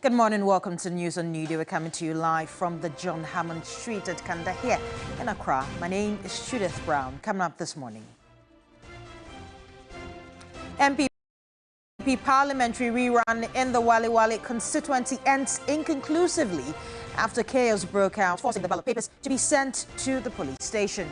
Good morning, welcome to News on New Day. We're coming to you live from the John Hammond Street at Kanda here in Accra. My name is Judith Brown. Coming up this morning, MPP parliamentary rerun in the Walewale constituency ends inconclusively after chaos broke out, forcing the ballot papers to be sent to the police station.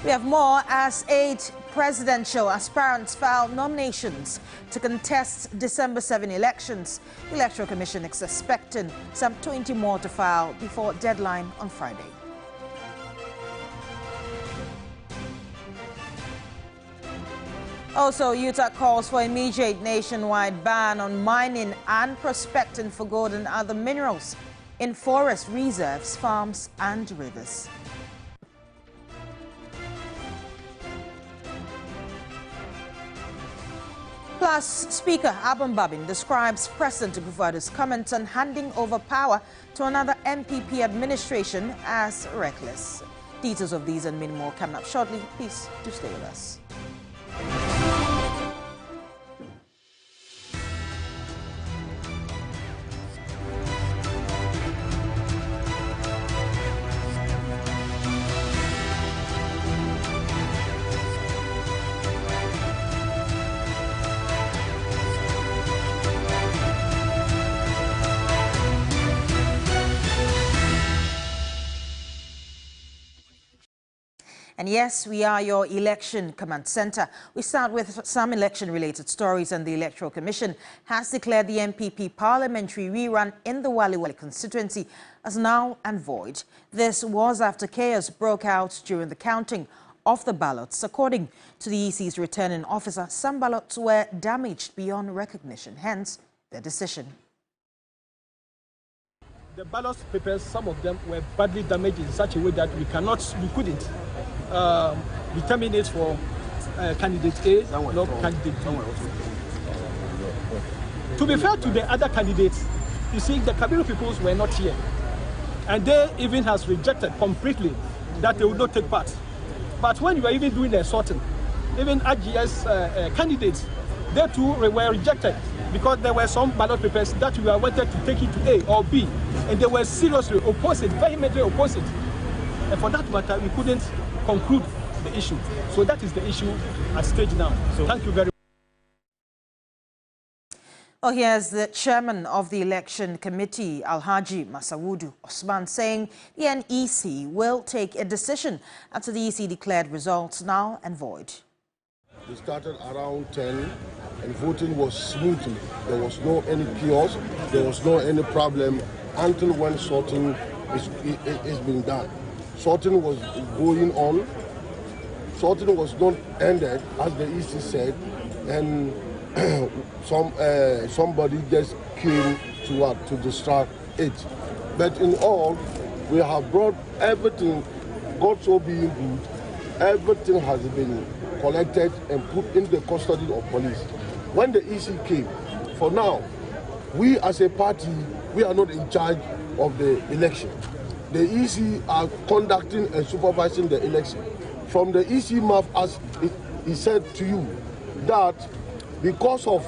We have more as 8 presidential aspirants file nominations to contest December 7 elections. The Electoral Commission is expecting some 20 more to file before deadline on Friday. Also, Utah calls for immediate nationwide ban on mining and prospecting for gold and other minerals in forest reserves, farms and rivers. Plus, Speaker Abon Babin describes President Kufuor's comments on handing over power to another MPP administration as reckless. Details of these and many more coming up shortly. Please do stay with us. And yes, we are your election command center. We start with some election-related stories, and the Electoral Commission has declared the MPP parliamentary rerun in the Walewale constituency as null and void. This was after chaos broke out during the counting of the ballots. According to the EC's returning officer, some ballots were damaged beyond recognition, hence their decision. The ballot papers, some of them were badly damaged in such a way that we couldn't determine it for candidate A, not candidate B. To be fair to the other candidates, you see, the Kabiru peoples were not here. And they even has rejected completely that they would not take part. But when you are even doing a sorting, even RGS candidates, they too were rejected because there were some ballot papers that we wanted to take it to A or B, and they were seriously opposed, vehemently opposed. And for that matter, we couldn't conclude the issue. So that is the issue at stage now. So thank you very much. Well, here's the chairman of the election committee, Alhaji Masawudu Osman, saying the NEC will take a decision after the EC declared results null and void. We started around 10 and voting was smoothly. There was no any chaos, there was no any problem until when sorting is being done. Sorting was going on. Sorting was not ended, as the EC said, and somebody just came to distract it. But in all, we have brought everything, God so being good, everything has been collected and put in the custody of police. When the EC came, for now, we as a party, we are not in charge of the election. The EC are conducting and supervising the election. From the EC mouth, as he said to you, that because of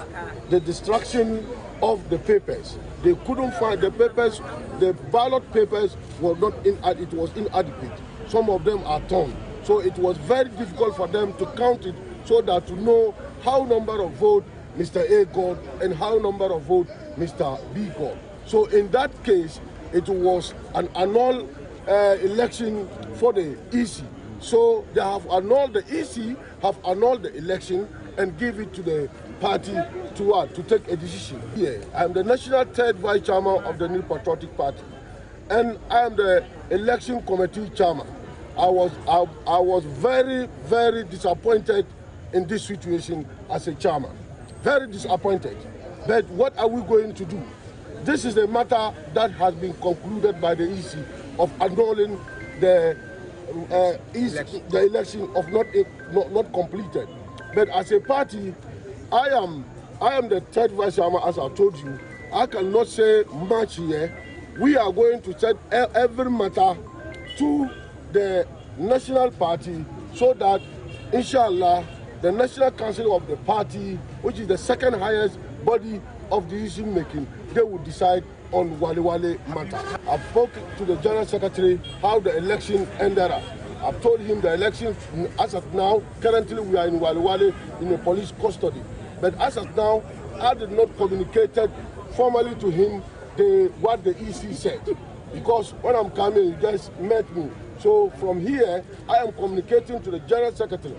the destruction of the papers, they couldn't find the papers, the ballot papers were not it was inadequate. Some of them are torn. So it was very difficult for them to count it so that to know how number of vote Mr. A got and how number of vote Mr. B got. So in that case, it was an annual election for the EC. So they have annulled, the EC have annulled the election and give it to the party to take a decision. Yeah, I'm the National Third Vice Chairman of the New Patriotic Party, and I am the Election Committee Chairman. I was very, very disappointed in this situation as a chairman. Very disappointed. But what are we going to do? This is a matter that has been concluded by the EC of annulling the election of not completed. But as a party, I am the third vice chairman, as I told you. I cannot say much here. We are going to set every matter to the national party so that, inshallah, the National Council of the party, which is the second highest body of decision making, they will decide on Walewale matter. I spoke to the General Secretary how the election ended up. I've told him the election, as of now, currently we are in Walewale in a police custody. But as of now, I did not communicate formally to him what the EC said. Because when I'm coming, he just met me. So from here, I am communicating to the General Secretary.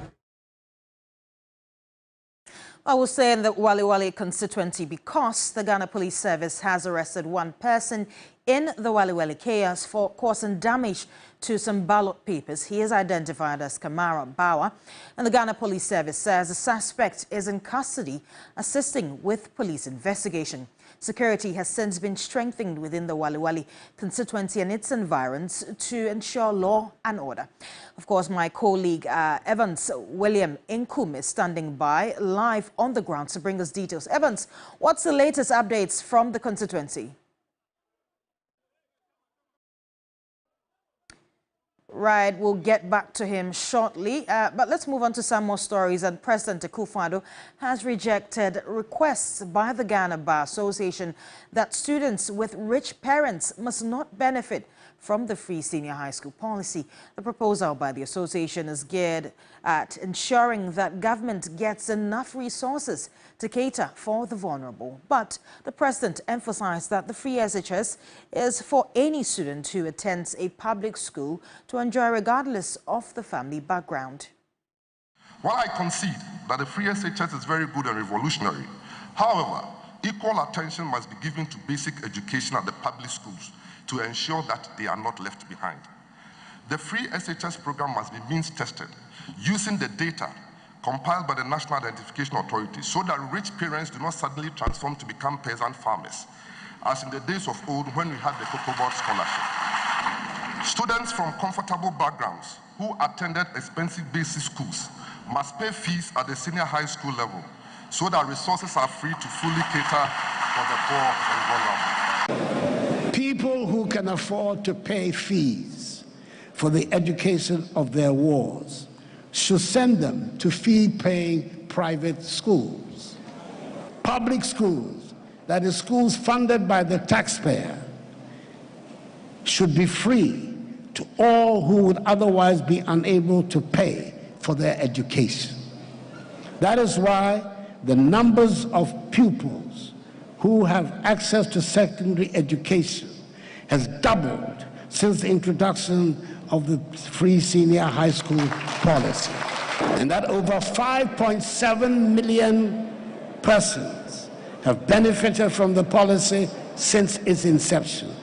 I will say in the Walewale constituency because the Ghana Police Service has arrested one person in the Walewale chaos for causing damage to some ballot papers. He is identified as Kamara Bawa, and the Ghana Police Service says the suspect is in custody, assisting with police investigation. Security has since been strengthened within the Walewale constituency and its environs to ensure law and order. Of course, my colleague Evans William Inkum is standing by live on the ground to bring us details. Evans, what's the latest updates from the constituency? Right, we'll get back to him shortly, but let's move on to some more stories. And President Akufo-Addo has rejected requests by the Ghana Bar Association that students with rich parents must not benefit from the free senior high school policy. The proposal by the association is geared at ensuring that government gets enough resources to cater for the vulnerable. But the president emphasized that the free SHS is for any student who attends a public school to enjoy regardless of the family background. While I concede that the free SHS is very good and revolutionary, however, equal attention must be given to basic education at the public schools to ensure that they are not left behind. The free SHS program must be means tested using the data compiled by the National Identification Authority so that rich parents do not suddenly transform to become peasant farmers, as in the days of old when we had the Cocoa Scholarship. Students from comfortable backgrounds who attended expensive basic schools must pay fees at the senior high school level so that resources are free to fully cater for the poor and vulnerable. People who can afford to pay fees for the education of their wards should send them to fee-paying private schools. Public schools, that is schools funded by the taxpayer, should be free to all who would otherwise be unable to pay for their education. That is why the numbers of pupils who have access to secondary education has doubled since the introduction of the free senior high school policy, and that over 5.7 million persons have benefited from the policy since its inception.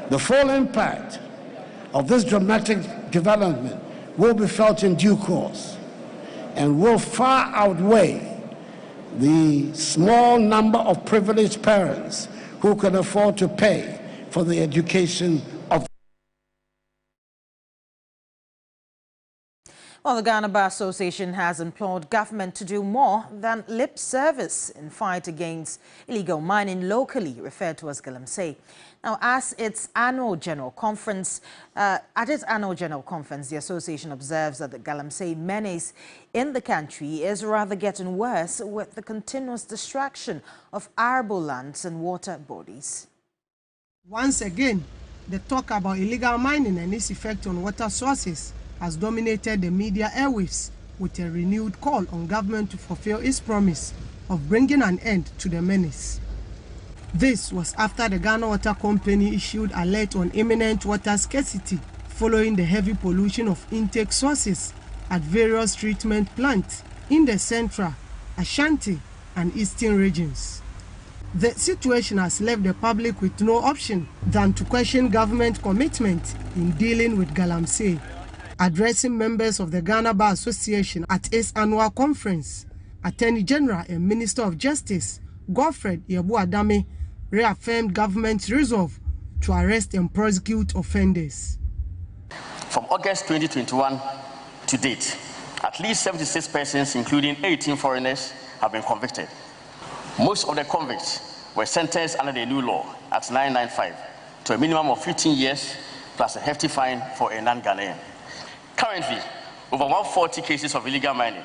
The full impact of this dramatic development will be felt in due course and will far outweigh the small number of privileged parents who can afford to pay for the education of. Well, the Ghana Bar Association has implored government to do more than lip service in fight against illegal mining locally, referred to as Galamsey. Now, at its annual general conference, the association observes that the Galamsey menace in the country is rather getting worse with the continuous distraction of arable lands and water bodies. Once again, the talk about illegal mining and its effect on water sources has dominated the media airwaves, with a renewed call on government to fulfill its promise of bringing an end to the menace. This was after the Ghana Water Company issued alert on imminent water scarcity following the heavy pollution of intake sources at various treatment plants in the Central, Ashanti and Eastern regions. The situation has left the public with no option than to question government commitment in dealing with Galamsey. Addressing members of the Ghana Bar Association at its annual conference, Attorney General and Minister of Justice Godfred Yebu-Adame reaffirmed government's resolve to arrest and prosecute offenders. From August 2021 to date, at least 76 persons, including 18 foreigners, have been convicted. Most of the convicts were sentenced under the new law at 995 to a minimum of 15 years plus a hefty fine for a non-Ghanaian. Currently, over 140 cases of illegal mining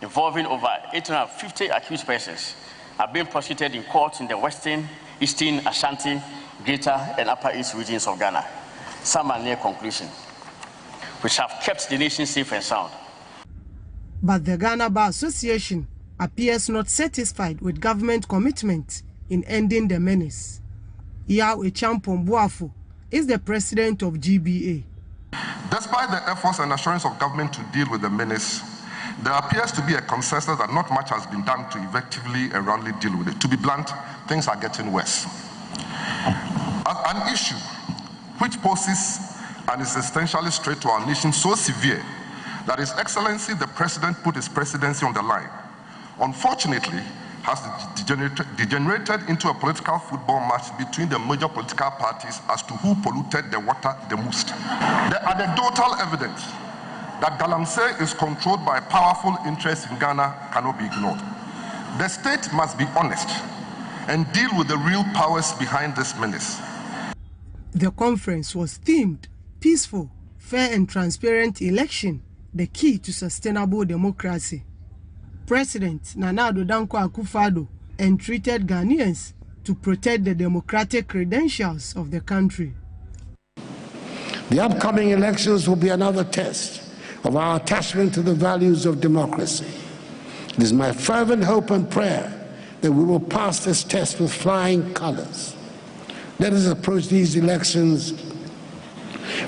involving over 850 accused persons are being prosecuted in courts in the Western, Eastern, Ashanti, Greater and Upper East regions of Ghana. Some are near conclusion, which have kept the nation safe and sound. But the Ghana Bar Association appears not satisfied with government commitment in ending the menace. Yao Echampon Buafu is the president of GBA. Despite the efforts and assurance of government to deal with the menace, there appears to be a consensus that not much has been done to effectively and roundly deal with it. To be blunt, things are getting worse. An issue which poses an existentialist threat to our nation so severe that His Excellency the President put his presidency on the line, unfortunately has degenerated into a political football match between the major political parties as to who polluted the water the most. The anecdotal evidence that Galamsey is controlled by powerful interests in Ghana cannot be ignored. The state must be honest and deal with the real powers behind this menace. The conference was themed Peaceful, Fair and Transparent Election, the Key to Sustainable Democracy. President Nana Addo Dankwa Akufo-Addo entreated Ghanaians to protect the democratic credentials of the country. The upcoming elections will be another test of our attachment to the values of democracy. It is my fervent hope and prayer that we will pass this test with flying colors. Let us approach these elections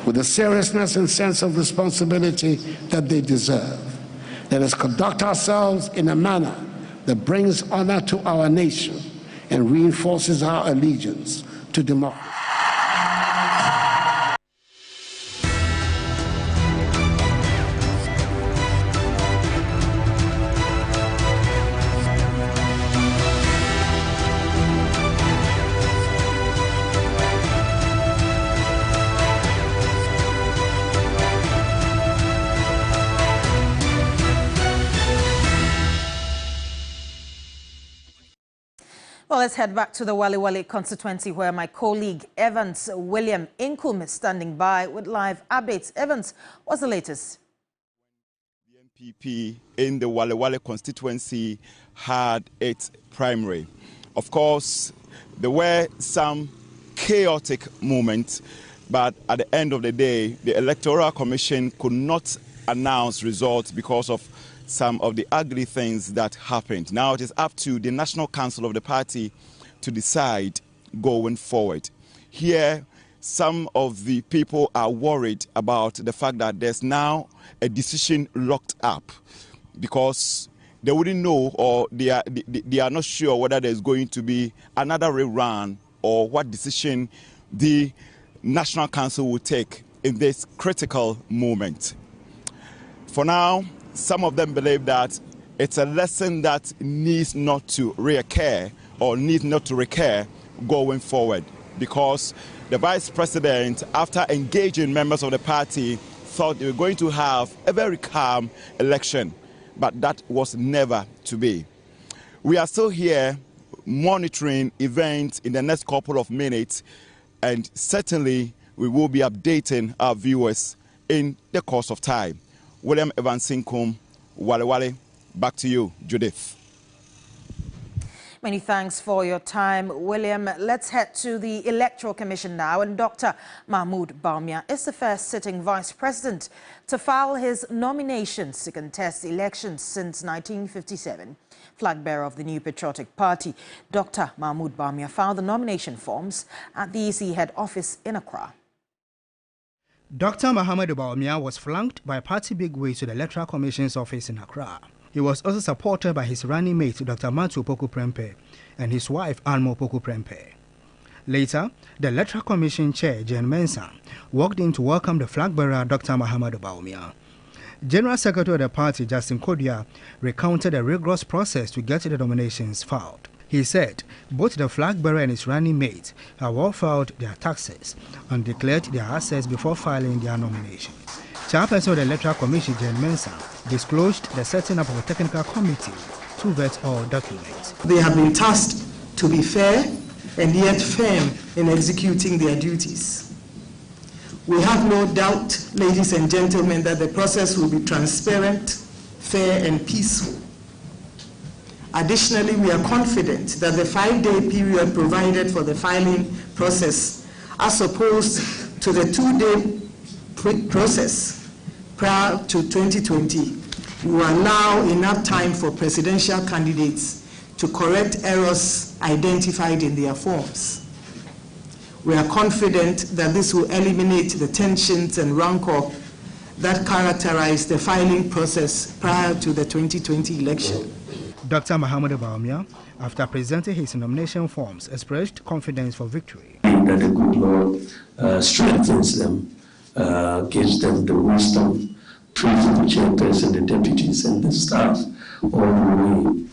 with the seriousness and sense of responsibility that they deserve. Let us conduct ourselves in a manner that brings honor to our nation and reinforces our allegiance to democracy. Well, let's head back to the Walewale constituency where my colleague Evans William Inkum is standing by with live updates. Evans, what's the latest? The MPP in the Walewale constituency had its primary. Of course, there were some chaotic moments, but at the end of the day, the Electoral Commission could not announce results because of some of the ugly things that happened. Now it is up to the National Council of the party to decide going forward. Here, some of the people are worried about the fact that there's now a decision locked up because they wouldn't know, or they are not sure whether there's going to be another rerun or what decision the National Council will take in this critical moment. For now, some of them believe that it's a lesson that needs not to reoccur or needs not to recur going forward, because the Vice President, after engaging members of the party, thought they were going to have a very calm election, but that was never to be. We are still here monitoring events in the next couple of minutes, and certainly we will be updating our viewers in the course of time. William Evans Inkum, Walewale, back to you, Judith. Many thanks for your time, William. Let's head to the Electoral Commission now. And Dr. Mahmoud Bawumia is the first sitting vice president to file his nominations to contest elections since 1957. Flag bearer of the New Patriotic Party, Dr. Mahmoud Bawumia filed the nomination forms at the EC head office in Accra. Dr. Mahmoud Bawumia was flanked by party bigwigs to the Electoral Commission's office in Accra. He was also supported by his running mate, Dr. Matu Opoku Prempeh, and his wife, Almo Opoku Prempeh. Later, the Electoral Commission Chair, Jane Mensah, walked in to welcome the flag bearer, Dr. Mahmoud Bawumia. General Secretary of the party, Justin Kodia, recounted the rigorous process to get the nominations filed. He said both the flag bearer and his running mate have all filed their taxes and declared their assets before filing their nomination. Chairperson of the Electoral Commission, Jane Mensah, disclosed the setting up of a technical committee to vet all documents. They have been tasked to be fair and yet firm in executing their duties. We have no doubt, ladies and gentlemen, that the process will be transparent, fair and peaceful. Additionally, we are confident that the 5-day period provided for the filing process, as opposed to the 2-day process prior to 2020, will allow enough time for presidential candidates to correct errors identified in their forms. We are confident that this will eliminate the tensions and rancor that characterized the filing process prior to the 2020 election. Dr. Mohamed Bawumia, after presenting his nomination forms, expressed confidence for victory. That the good Lord strengthens them, gives them the wisdom, through the chairperson, the deputies, and the staff, all the way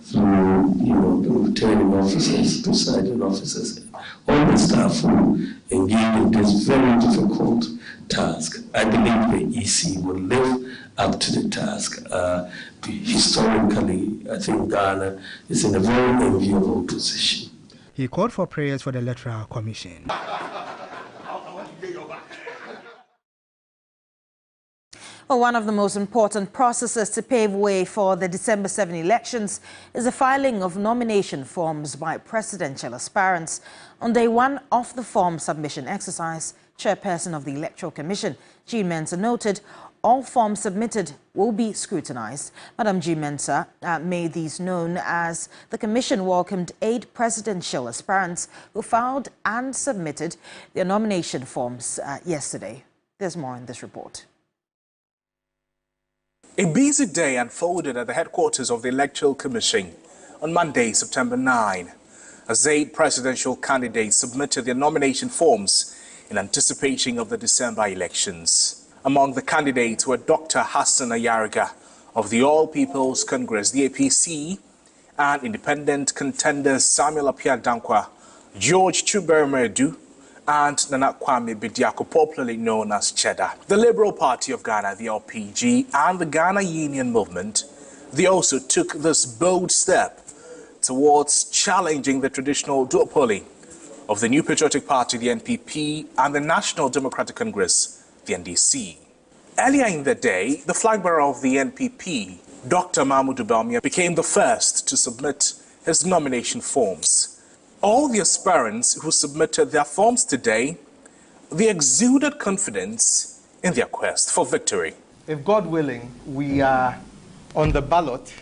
through, the returning officers, presiding officers, all the staff who engage in this very difficult task. I believe the EC will live up to the task. Historically, I think Ghana is in a very enviable position. He called for prayers for the Electoral Commission. Well, one of the most important processes to pave way for the December 7 elections is the filing of nomination forms by presidential aspirants. On day one of the form submission exercise, Chairperson of the Electoral Commission, Jean Mensah, noted all forms submitted will be scrutinized. Madam Jean Mensah made these known as the Commission welcomed 8 presidential aspirants who filed and submitted their nomination forms yesterday. There's more in this report. A busy day unfolded at the headquarters of the Electoral Commission on Monday, September 9, as 8 presidential candidates submitted their nomination forms in anticipation of the December elections. Among the candidates were Dr. Hassan Ayariga of the All People's Congress, the APC, and independent contenders Samuel Appiah Dankwa, George Chubermedu, and Nana Kwame Bediako, popularly known as Cheddar. The Liberal Party of Ghana, the LPG, and the Ghana Union Movement, they also took this bold step towards challenging the traditional duopoly of the New Patriotic Party, the NPP, and the National Democratic Congress, the NDC. Earlier in the day, the flag bearer of the NPP, Dr. Mohamed Bawumia, became the first to submit his nomination forms. All the aspirants who submitted their forms today, they exuded confidence in their quest for victory. If God willing, we are on the ballot,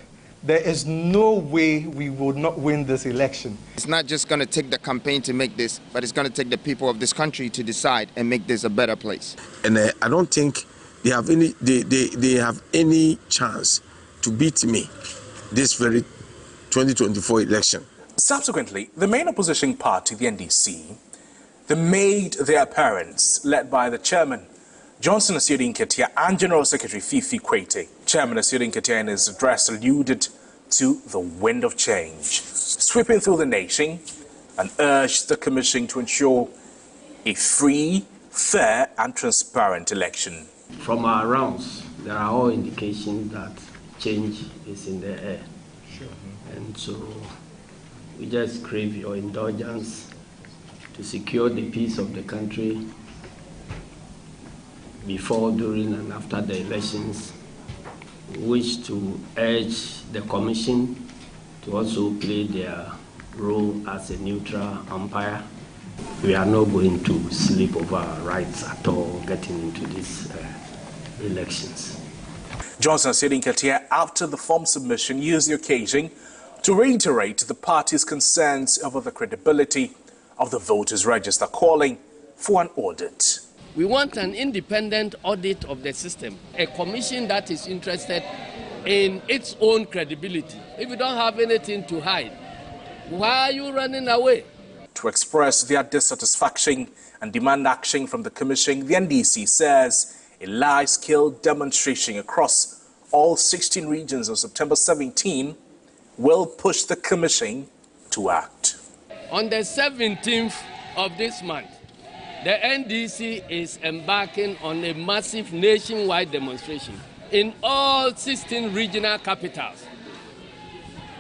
there is no way we would not win this election. It's not just going to take the campaign to make this, but it's going to take the people of this country to decide and make this a better place. And I don't think they have any chance to beat me this very 2024 election. Subsequently, the main opposition party, the NDC, they made their appearance, led by the chairman, Johnson Asiodi Nketia, and General Secretary Fifi Kwete. Chairman Asiodi Nketia in his address alluded to the wind of change sweeping through the nation and urged the Commission to ensure a free, fair and transparent election. From our rounds, there are all indications that change is in the air. Sure. And so we just crave your indulgence to secure the peace of the country before, during, and after the elections. We wish to urge the Commission to also play their role as a neutral umpire. We are not going to sleep over our rights at all getting into these elections. Johnson Asiodi Nketia, after the form submission, used the occasion to reiterate the party's concerns over the credibility of the voters' register, calling for an audit. We want an independent audit of the system, a commission that is interested in its own credibility. If you don't have anything to hide, why are you running away? To express their dissatisfaction and demand action from the Commission, the NDC says a large-scale demonstration across all 16 regions on September 17 will push the Commission to act. On the 17th of this month, the NDC is embarking on a massive nationwide demonstration in all 16 regional capitals.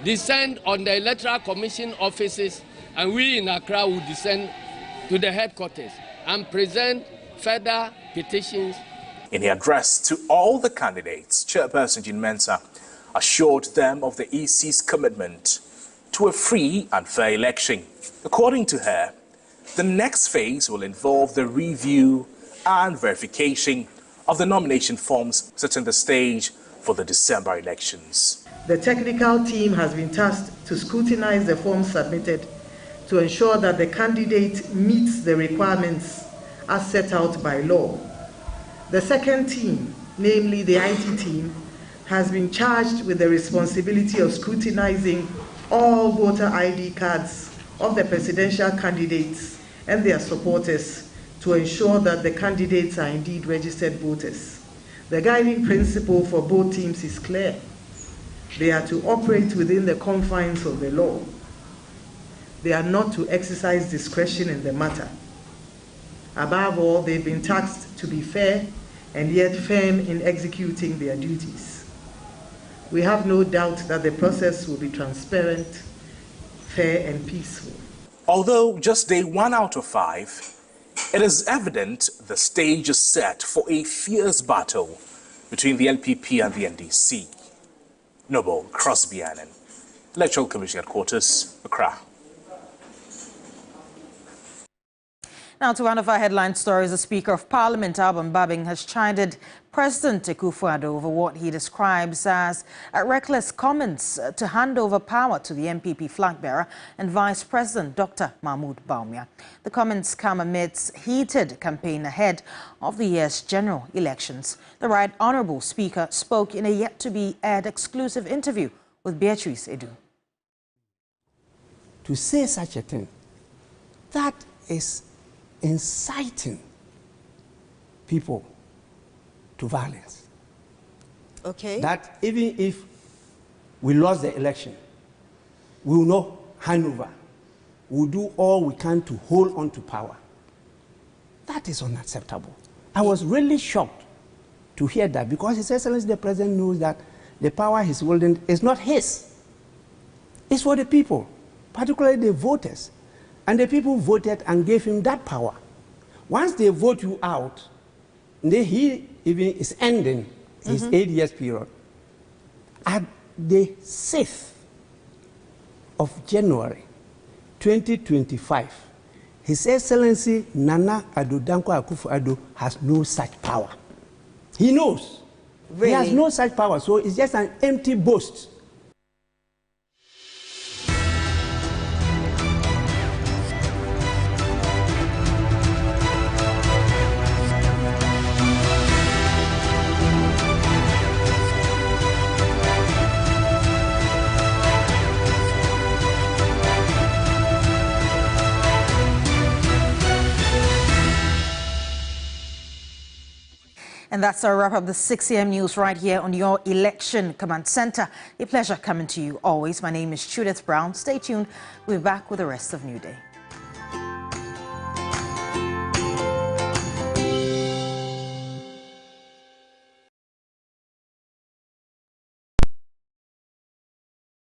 Descend on the Electoral Commission offices, and we in Accra will descend to the headquarters and present further petitions. In the address to all the candidates, Chairperson Jean Mensah assured them of the EC's commitment to a free and fair election. According to her, the next phase will involve the review and verification of the nomination forms, setting the stage for the December elections. The technical team has been tasked to scrutinize the forms submitted to ensure that the candidate meets the requirements as set out by law. The second team, namely the IT team, has been charged with the responsibility of scrutinizing all voter ID cards of the presidential candidates and their supporters to ensure that the candidates are indeed registered voters. The guiding principle for both teams is clear. They are to operate within the confines of the law. They are not to exercise discretion in the matter. Above all, they've been tasked to be fair and yet firm in executing their duties. We have no doubt that the process will be transparent, fair, and peaceful. Although just day 1 out of 5, it is evident the stage is set for a fierce battle between the NPP and the NDC. Noble Crosby Annan, Electoral Commission Headquarters, Accra. Now to one of our headline stories, the Speaker of Parliament, Alban Babing, has chided President Akufo-Addo over what he describes as reckless comments to hand over power to the NPP flag bearer and Vice President Dr. Mahmoud Bawumia. The comments come amidst heated campaign ahead of the year's general elections. The Right Honourable Speaker spoke in a yet-to-be-aired exclusive interview with Beatrice Edu. To say such a thing, that is inciting people to violence. Okay. That even if we lost the election, we will not hand over. We will do all we can to hold on to power. That is unacceptable. I was really shocked to hear that because His Excellency the President knows that the power he's holding is not his. It's for the people, particularly the voters. And the people voted and gave him that power. Once they vote you out, he even is ending his 8 years period. At the 6th of January 2025, His Excellency Nana Addo Dankwa Akufo-Addo has no such power. He knows. Really? He has no such power, so it's just an empty boast. And that's our wrap up the 6 a.m. news right here on your Election Command Center. A pleasure coming to you always. My name is Judith Brown. Stay tuned. We'll be back with the rest of New Day.